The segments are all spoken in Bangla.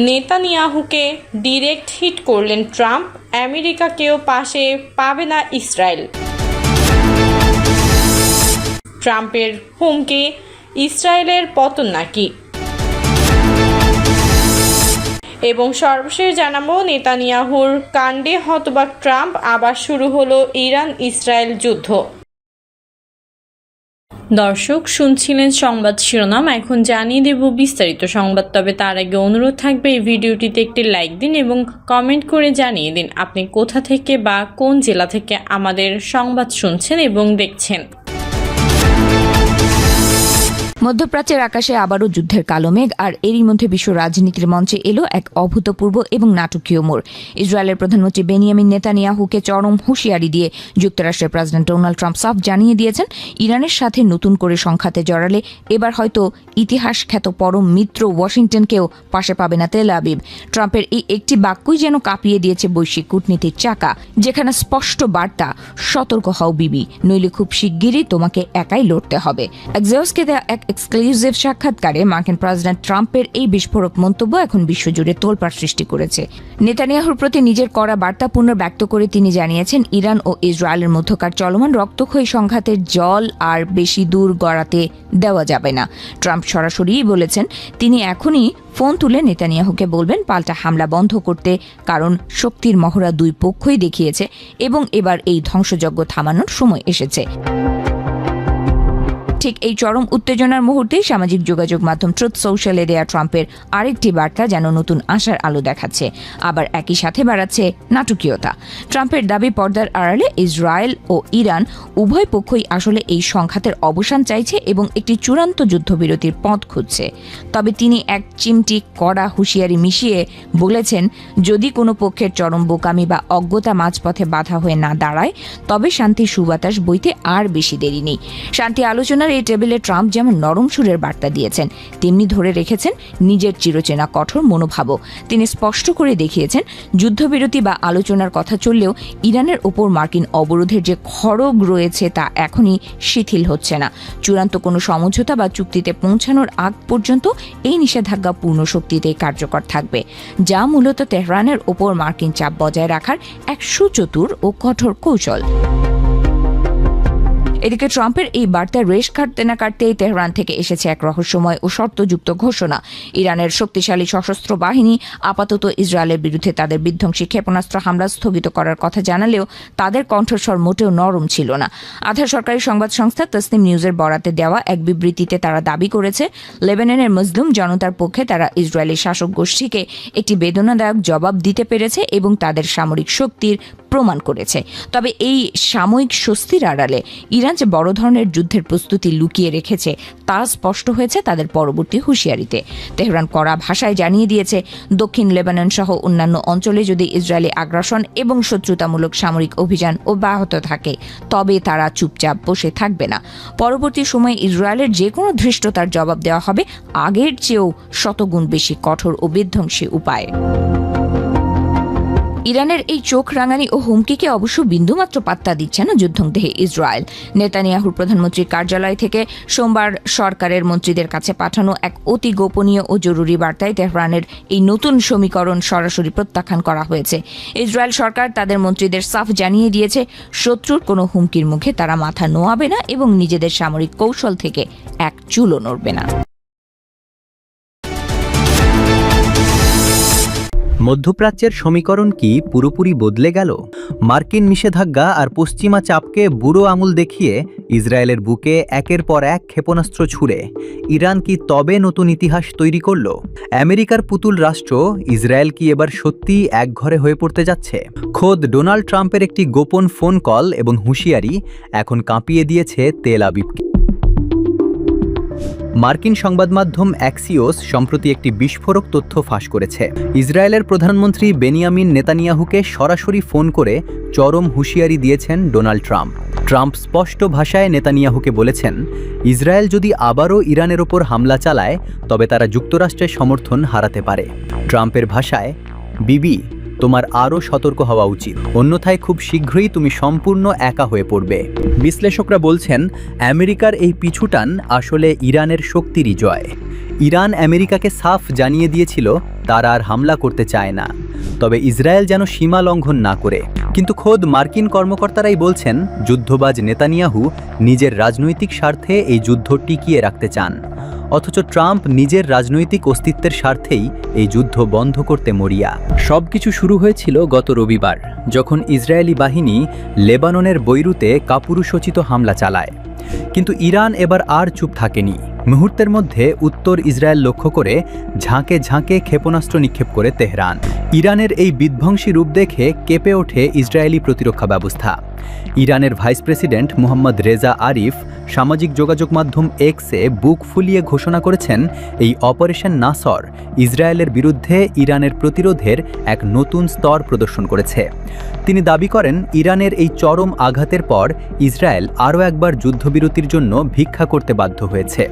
নেতানিয়াহুকে ডিরেক্ট হিট করলেন ট্রাম্প, আমেরিকাকেও পাশে পাবে না ইসরায়েল। ট্রাম্পের হুমকি, ইসরায়েলের পতন নাকি? এবং সর্বশেষ জানাবো নেতানিয়াহুর কাণ্ডে হতবাক ট্রাম্প, আবার শুরু হলো ইরান ইসরায়েল যুদ্ধ। দর্শক শুনছিলেন সংবাদ শিরোনাম, এখন জানিয়ে দেব বিস্তারিত সংবাদ। তবে তার আগে অনুরোধ থাকবে এই ভিডিওটিতে একটি লাইক দিন এবং কমেন্ট করে জানিয়ে দিন আপনি কোথা থেকে বা কোন জেলা থেকে আমাদের সংবাদ শুনছেন এবং দেখছেন। মধ্যপ্রাচ্যের আকাশে আবারও যুদ্ধের কালো মেঘ, আর এরই মধ্যে বিশ্ব রাজনীতির মঞ্চে এলো এক অভূতপূর্ব এবং নাটকীয় মোড়। ইসরায়েলের প্রধানমন্ত্রী বেনিয়ামিন নেতানিয়াহুকে চরম হুঁশিয়ারি দিয়ে যুক্তরাষ্ট্রের প্রেসিডেন্ট ডোনাল্ড ট্রাম্প সাফ জানিয়ে দিয়েছেন, ইরানের সাথে নতুন করে সংঘাতে জড়ালে এবার হয়তো ইতিহাস খ্যাত পরম মিত্র ওয়াশিংটনকেও পাশে পাবে না তেল আবিব। ট্রাম্পের এই একটি বাক্যই যেন কাঁপিয়ে দিয়েছে বৈশ্বিক কূটনীতির চাকা, যেখানে স্পষ্ট বার্তা, সতর্ক হও বিবি, নইলে খুব শিগগিরই তোমাকে একাই লড়তে হবে। এক্সিওসকে দেয়া এক এক্সক্লুসিভ সাক্ষাৎকারে মার্কিন প্রেসিডেন্ট ট্রাম্পের এই বিস্ফোরক মন্তব্য এখন বিশ্বজুড়ে তোলপাড় সৃষ্টি করেছে। নেতানিয়াহুর প্রতি নিজের করা বার্তা পুনর্ব্যক্ত করে তিনি জানিয়েছেন, ইরান ও ইসরায়েলের মধ্যকার চলমান রক্তক্ষয়ী সংঘাতের জল আর বেশি দূর গড়াতে দেওয়া যাবে না। ট্রাম্প সরাসরি বলেছেন তিনি এখনই ফোন তুলে নেতানিয়াহুকে বলবেন পাল্টা হামলা বন্ধ করতে, কারণ শক্তির মহড়া দুই পক্ষই দেখিয়েছে এবং এবার এই ধ্বংসযজ্ঞ থামানোর সময় এসেছে। ঠিক এই চরম উত্তেজনার মুহূর্তেই সামাজিক যোগাযোগ মাধ্যম ট্রুথ সোশ্যালে দেয়া ট্রাম্পের আরেকটি বার্তা যেন নতুন আশার আলো দেখাচ্ছে, আবার একই সাথে বাড়াচ্ছে নাটকীয়তা। ট্রাম্পের দাবি, পর্দার আড়ালে ইসরায়েল ও ইরান উভয় পক্ষই আসলে এই সংঘাতের অবসান চাইছে এবং একটি চূড়ান্ত যুদ্ধবিরতির পথ খুঁজছে। তবে তিনি এক চিমটি কড়া হুঁশিয়ারি মিশিয়ে বলেছেন, যদি কোনো পক্ষের চরম বোকামি বা অজ্ঞতা মাঝপথে বাধা হয়ে না দাঁড়ায়, তবে শান্তির সুবাতাস বইতে আর বেশি দেরি নেই। শান্তি আলোচনার এই টেবিলে ট্রাম্প যেমন নরম সুরের বার্তা দিয়েছেন, তেমনি ধরে রেখেছেন নিজের চিরচেনা কঠোর মনোভাবও। তিনি স্পষ্ট করে দেখিয়েছেন, যুদ্ধবিরতি বা আলোচনার কথা চললেও ইরানের ওপর মার্কিন অবরোধের যে খড়গ রয়েছে তা এখনই শিথিল হচ্ছে না। চূড়ান্ত কোনো সমঝোতা বা চুক্তিতে পৌঁছানোর আগ পর্যন্ত এই নিষেধাজ্ঞা পূর্ণ শক্তিতে কার্যকর থাকবে, যা মূলত তেহরানের ওপর মার্কিন চাপ বজায় রাখার এক সুচতুর ও কঠোর কৌশল। এদিকে ট্রাম্পের এই বার্তার রেশ কাটতে না কাটতেই তেহরান থেকে এসেছে এক রহস্যময় ও শর্তযুক্ত ঘোষণা। ইরানের শক্তিশালী সশস্ত্র বাহিনী আপাতত ইসরায়েলের বিরুদ্ধে তাদের বিধ্বংসী ক্ষেপণাস্ত্র হামলা স্থগিত করার কথা জানালেও তাদের কণ্ঠস্বর মোটেও নরম ছিল না। আধা সরকারি সংবাদ সংস্থা তসনিম নিউজের বরাতে দেওয়া এক বিবৃতিতে তারা দাবি করেছে, লেবাননের মুসলিম জনতার পক্ষে তারা ইসরায়েলি শাসক গোষ্ঠীকে একটি বেদনাদায়ক জবাব দিতে পেরেছে এবং তাদের সামরিক শক্তির প্রমাণ করেছে। তবে এই সাময়িক স্বস্তির আড়ালে ইরান যে বড় ধরনের যুদ্ধের প্রস্তুতি লুকিয়ে রেখেছে তা স্পষ্ট হয়েছে তাদের পরবর্তী হুঁশিয়ারিতে। তেহরান কড়া ভাষায় জানিয়ে দিয়েছে, দক্ষিণ লেবানন সহ অন্যান্য অঞ্চলে যদি ইসরায়েলি আগ্রাসন এবং শত্রুতামূলক সামরিক অভিযান অব্যাহত থাকে, তবে তারা চুপচাপ বসে থাকবে না। পরবর্তী সময়ে ইসরায়েলের যে কোনো ধৃষ্টতার জবাব দেওয়া হবে আগের চেয়েও শতগুণ বেশি কঠোর ও বিধ্বংসী উপায়ে। ইরানের এই চোখ রাঙানি ও হুমকিকে অবশ্য বিন্দুমাত্র পাত্তা দিচ্ছে না যুদ্ধংদেহী ইসরায়েল। নেতানিয়াহুর প্রধানমন্ত্রীর কার্যালয় থেকে সোমবার সরকারের মন্ত্রীদের কাছে পাঠানো এক অতি গোপনীয় ও জরুরি বার্তায় তেহরানের এই নতুন সমীকরণ সরাসরি প্রত্যাখ্যান করা হয়েছে। ইসরায়েল সরকার তাদের মন্ত্রীদের সাফ জানিয়ে দিয়েছে, শত্রুর কোনো হুমকির মুখে তারা মাথা নোয়াবে না এবং নিজেদের সামরিক কৌশল থেকে এক চুলও নড়বে না। মধ্যপ্রাচ্যের সমীকরণ কি পুরোপুরি বদলে গেল? মার্কিন নিষেধাজ্ঞা আর পশ্চিমা চাপকে বুড়ো আঙুল দেখিয়ে ইসরায়েলের বুকে একের পর এক ক্ষেপণাস্ত্র ছুড়ে ইরান কি তবে নতুন ইতিহাস তৈরি করল? আমেরিকার পুতুল রাষ্ট্র ইসরায়েল কি এবার সত্যিই একঘরে হয়ে পড়তে যাচ্ছে? খোদ ডোনাল্ড ট্রাম্পের একটি গোপন ফোন কল এবং হুঁশিয়ারি এখন কাঁপিয়ে দিয়েছে তেল আবিবকে। মার্কিন সংবাদ মাধ্যম অ্যাক্সিওস সম্প্রতি একটি বিস্ফোরক তথ্য ফাঁস করেছে। ইসরায়েলের প্রধানমন্ত্রী বেনিয়ামিন নেতানিয়াহুকে সরাসরি ফোন করে চরম হুঁশিয়ারি দিয়েছেন ডোনাল্ড ট্রাম্প। ট্রাম্প স্পষ্ট ভাষায় নেতানিয়াহুকে বলেছেন, ইসরায়েল যদি আবারও ইরানের ওপর হামলা চালায় তবে তারা যুক্তরাষ্ট্রের সমর্থন হারাতে পারে। ট্রাম্পের ভাষায়, বিবি তোমার আরও সতর্ক হওয়া উচিত, অন্যথায় খুব শীঘ্রই তুমি সম্পূর্ণ একা হয়ে পড়বে। বিশ্লেষকরা বলছেন আমেরিকার এই পিছুটান আসলে ইরানের শক্তিরই জয়। ইরান আমেরিকাকে সাফ জানিয়ে দিয়েছিল তারা আর হামলা করতে চায় না, তবে ইসরায়েল যেন সীমা লঙ্ঘন না করে। কিন্তু খোদ মার্কিন কর্মকর্তারাই বলছেন যুদ্ধবাজ নেতানিয়াহু নিজের রাজনৈতিক স্বার্থে এই যুদ্ধ টিকিয়ে রাখতে চান, অথচ ট্রাম্প নিজের রাজনৈতিক অস্তিত্বের স্বার্থেই এই যুদ্ধ বন্ধ করতে মরিয়া। সবকিছু শুরু হয়েছিল গত রবিবার, যখন ইসরায়েলি বাহিনী লেবাননের বৈরুতে কাপুরুষোচিত হামলা চালায়। কিন্তু ইরান এবার আর চুপ থাকেনি। মুহূর্তের মধ্যে উত্তর ইসরায়েল লক্ষ্য করে ঝাঁকে ঝাঁকে ক্ষেপণাস্ত্র নিক্ষেপ করে তেহরান। ইরানের এই বিধ্বংসী রূপ দেখে কেঁপে ওঠে ইসরায়েলি প্রতিরক্ষা ব্যবস্থা। ইরানের ভাইস প্রেসিডেন্ট মোহাম্মদ রেজা আরিফ সামাজিক যোগাযোগ মাধ্যম এক্সে বুক ফুলিয়ে ঘোষণা করেছেন এই অপারেশন নাসর ইসরায়েলের বিরুদ্ধে ইরানের প্রতিরোধের এক নতুন স্তর প্রদর্শন করেছে। তিনি দাবি করেন ইরানের এই চরম আঘাতের পর ইসরায়েল আরও একবার যুদ্ধবিরতির জন্য ভিক্ষা করতে বাধ্য হয়েছে।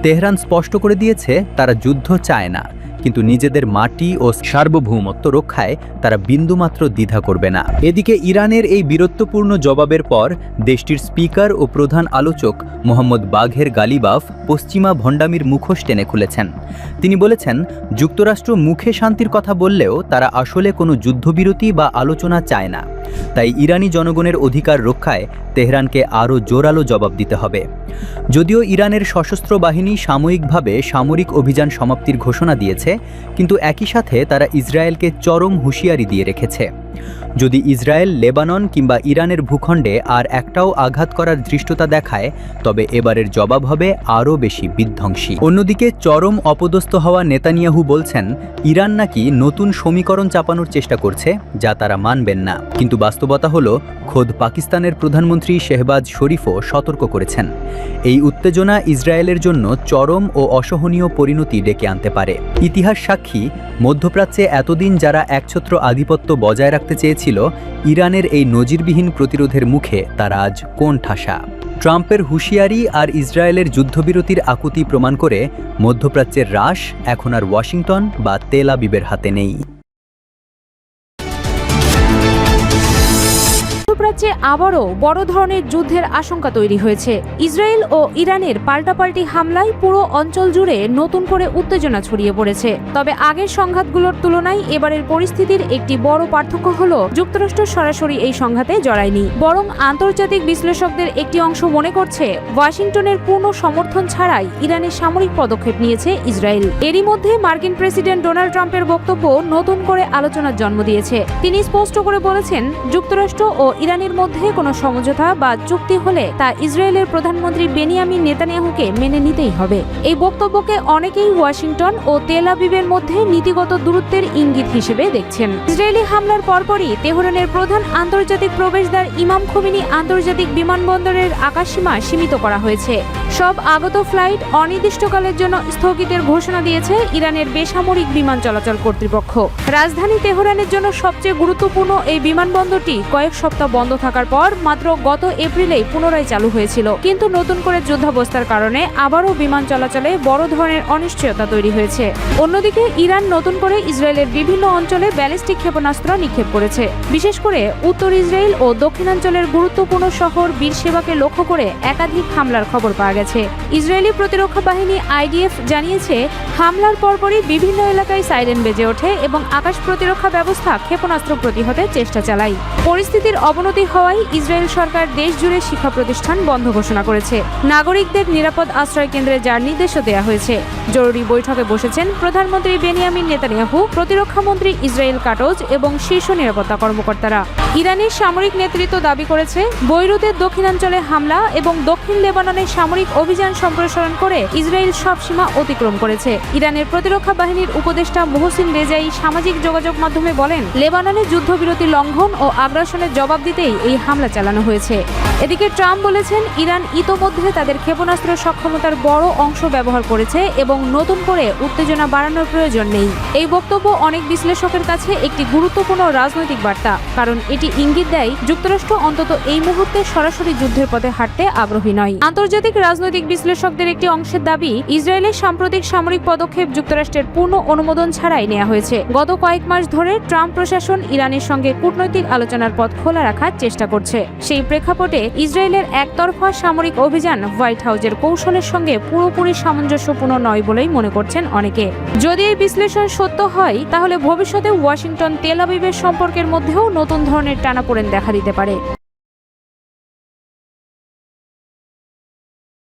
তেহরান স্পষ্ট করে দিয়েছে তারা যুদ্ধ চায় না, কিন্তু নিজেদের মাটি ও সার্বভৌমত্ব রক্ষায় তারা বিন্দুমাত্র দ্বিধা করবে না। এদিকে ইরানের এই বীরত্বপূর্ণ জবাবের পর দেশটির স্পিকার ও প্রধান আলোচক মোহাম্মদ বাঘের গালিবাফ পশ্চিমা ভণ্ডামির মুখোশ টেনে খুলেছেন। তিনি বলেছেন, যুক্তরাষ্ট্র মুখে শান্তির কথা বললেও তারা আসলে কোনো যুদ্ধবিরতি বা আলোচনা চায় না। তাই ইরানি জনগণের অধিকার রক্ষায় তেহরানকে আরও জোরালো জবাব দিতে হবে। যদিও ইরানের সশস্ত্র বাহিনী সাময়িকভাবে সামরিক অভিযান সমাপ্তির ঘোষণা দিয়েছে, কিন্তু একই সাথে তারা ইসরায়েলকে চরম হুঁশিয়ারি দিয়ে রেখেছে। যদি ইসরায়েল লেবানন কিংবা ইরানের ভূখণ্ডে আর একটাও আঘাত করার ধৃষ্টতা দেখায়, তবে এবারের জবাব হবে আরও বেশি বিধ্বংসী। অন্যদিকে চরম অপদস্থ হওয়া নেতানিয়াহু বলছেন ইরান নাকি নতুন সমীকরণ চাপানোর চেষ্টা করছে, যা তারা মানবেন না। কিন্তু বাস্তবতা হলো খোদ পাকিস্তানের প্রধানমন্ত্রী শেহবাজ শরীফও সতর্ক করেছেন এই উত্তেজনা ইসরায়েলের জন্য চরম ও অসহনীয় পরিণতি ডেকে আনতে পারে। ইতিহাস সাক্ষী, মধ্যপ্রাচ্যে এতদিন যারা একছত্র আধিপত্য বজায় রাখতে চেয়েছিল, ইরানের এই নজিরবিহীন প্রতিরোধের মুখে তারা আজ কোন ঠাসা। ট্রাম্পের হুঁশিয়ারি আর ইসরায়েলের যুদ্ধবিরতির আকুতি প্রমাণ করে মধ্যপ্রাচ্যের রাশ এখন আর ওয়াশিংটন বা তেল আবিবের হাতে নেই। মধ্যপ্রাচ্যে আবারও বড় ধরনের যুদ্ধের আশঙ্কা তৈরি হয়েছে। ইসরায়েল ও ইরানের পাল্টাপাল্টি হামলায় পুরো অঞ্চল জুড়ে নতুন করে উত্তেজনা ছড়িয়ে পড়েছে। তবে আগের সংঘাতগুলোর তুলনায় এবারের পরিস্থিতির একটি বড় পার্থক্য হলো যুক্তরাষ্ট্র সরাসরি এই সংঘাতে জড়ায়নি, বরং আন্তর্জাতিক বিশ্লেষকদের একটি অংশ মনে করছে ওয়াশিংটনের পূর্ণ সমর্থন ছাড়াই ইরানের সামরিক পদক্ষেপ নিয়েছে ইসরায়েল। এরই মধ্যে মার্কিন প্রেসিডেন্ট ডোনাল্ড ট্রাম্পের বক্তব্য নতুন করে আলোচনার জন্ম দিয়েছে। তিনি স্পষ্ট করে বলেছেন, যুক্তরাষ্ট্র ও ইরানের মধ্যে কোনো সমঝোতা বা চুক্তি হলে তা ইসরায়েলের প্রধানমন্ত্রী বেনিয়ামিন নেতানিয়াহুকে মেনে নিতেই হবে। এই বক্তব্যকে অনেকেই ওয়াশিংটন ও তেল আবিবের মধ্যে নীতিগত দূরত্বের ইঙ্গিত হিসেবে দেখছেন। ইসরায়েলি হামলার পরপরই তেহরানের প্রধান আন্তর্জাতিক প্রবেশদ্বার ইমাম খোমেনি আন্তর্জাতিক বিমানবন্দরের আকাশসীমা সীমিত করা হয়েছে। সব আগত ফ্লাইট অনির্দিষ্টকালের জন্য স্থগিতের ঘোষণা দিয়েছে ইরানের বেসামরিক বিমান চলাচল কর্তৃপক্ষ। রাজধানী তেহরানের জন্য সবচেয়ে গুরুত্বপূর্ণ এই বিমানবন্দরটি কয়েক সপ্তাহ বন্ধ থাকার পর মাত্র গত এপ্রিলেই পুনরায় চালু হয়েছিল, কিন্তু নতুন করে যুদ্ধাবস্থার কারণে আবারও বিমান চলাচলে বড় ধরনের অনিশ্চয়তা তৈরি হয়েছে। অন্যদিকে ইরান নতুন করে ইসরায়েলের বিভিন্ন অঞ্চলে ব্যালিস্টিক ক্ষেপণাস্ত্র নিক্ষেপ করেছে। বিশেষ করে উত্তর ইসরায়েল ও দক্ষিণাঞ্চলের গুরুত্বপূর্ণ শহর বীরশেবাকে লক্ষ্য করে একাধিক হামলার খবর পাওয়া গেছে। ইসরায়েলি প্রতিরক্ষা বাহিনী IDF জানিয়েছে, হামলার পরপরই বিভিন্ন এলাকায় সাইরেন বেজে ওঠে এবং আকাশ প্রতিরক্ষা ব্যবস্থা ক্ষেপণাস্ত্র প্রতিহতে চেষ্টা চালায়। পরিস্থিতির অবনতি হওয়ায় ইসরায়েল সরকার দেশ জুড়ে শিক্ষা প্রতিষ্ঠান বন্ধ ঘোষণা করেছে। নাগরিকদের নিরাপদ আশ্রয় কেন্দ্রে যাওয়ার নির্দেশও দেওয়া হয়েছে। জরুরি বৈঠকে বসেছেন প্রধানমন্ত্রী বেনিয়ামিন নেতানিয়াহু, প্রতিরক্ষা মন্ত্রী ইসরায়েল কাটোজ এবং শীর্ষ নিরাপত্তা কর্মকর্তারা। ইরানের সামরিক নেতৃত্ব দাবি করেছে, বৈরুতের দক্ষিণাঞ্চলে হামলা এবং দক্ষিণ লেবাননে সামরিক অভিযান সম্প্রসারণ করে ইসরায়েল সব সীমা অতিক্রম করেছে। ইরানের প্রতিরক্ষা বাহিনীর উপদেষ্টা মোহসিন রেজাই সামাজিক যোগাযোগ মাধ্যমে বলেন, লেবাননে যুদ্ধবিরতি লঙ্ঘন ও আগ্রাসনের জবাব দিতেই এই হামলা চালানো হয়েছে। এদিকে ট্রাম্প বলেছেন, ইরান ইতোমধ্যে তাদের ক্ষেপণাস্ত্র সক্ষমতার বড় অংশ ব্যবহার করেছে এবং নতুন করে উত্তেজনা বাড়ানোর প্রয়োজন নেই। এই বক্তব্য অনেক বিশ্লেষকের কাছে একটি গুরুত্বপূর্ণ রাজনৈতিক বার্তা, কারণ এটি এটি ইঙ্গিত দেয় যুক্তরাষ্ট্র অন্তত এই মুহূর্তে সরাসরি যুদ্ধের পথে হাঁটতে আগ্রহী নয়। আন্তর্জাতিক রাজনৈতিক বিশ্লেষকদের একটি অংশের দাবি, ইসরায়েলের সাম্প্রতিক সামরিক পদক্ষেপ যুক্তরাষ্ট্রের পূর্ণ অনুমোদন ছাড়াই নেওয়া হয়েছে। গত কয়েক মাস ধরে ট্রাম্প প্রশাসন ইরানের সঙ্গে কূটনৈতিক আলোচনার পথ খোলা রাখার চেষ্টা করছে। সেই প্রেক্ষাপটে ইসরায়েলের একতরফা সামরিক অভিযান হোয়াইট হাউসের কৌশলের সঙ্গে পুরোপুরি সামঞ্জস্যপূর্ণ নয় বলেই মনে করছেন অনেকে। যদি এই বিশ্লেষণ সত্য হয়, তাহলে ভবিষ্যতে ওয়াশিংটন তেল আবিবের সম্পর্কের মধ্যেও নতুন ধরনের টানাপোড়েন দেখা দিতে পারে।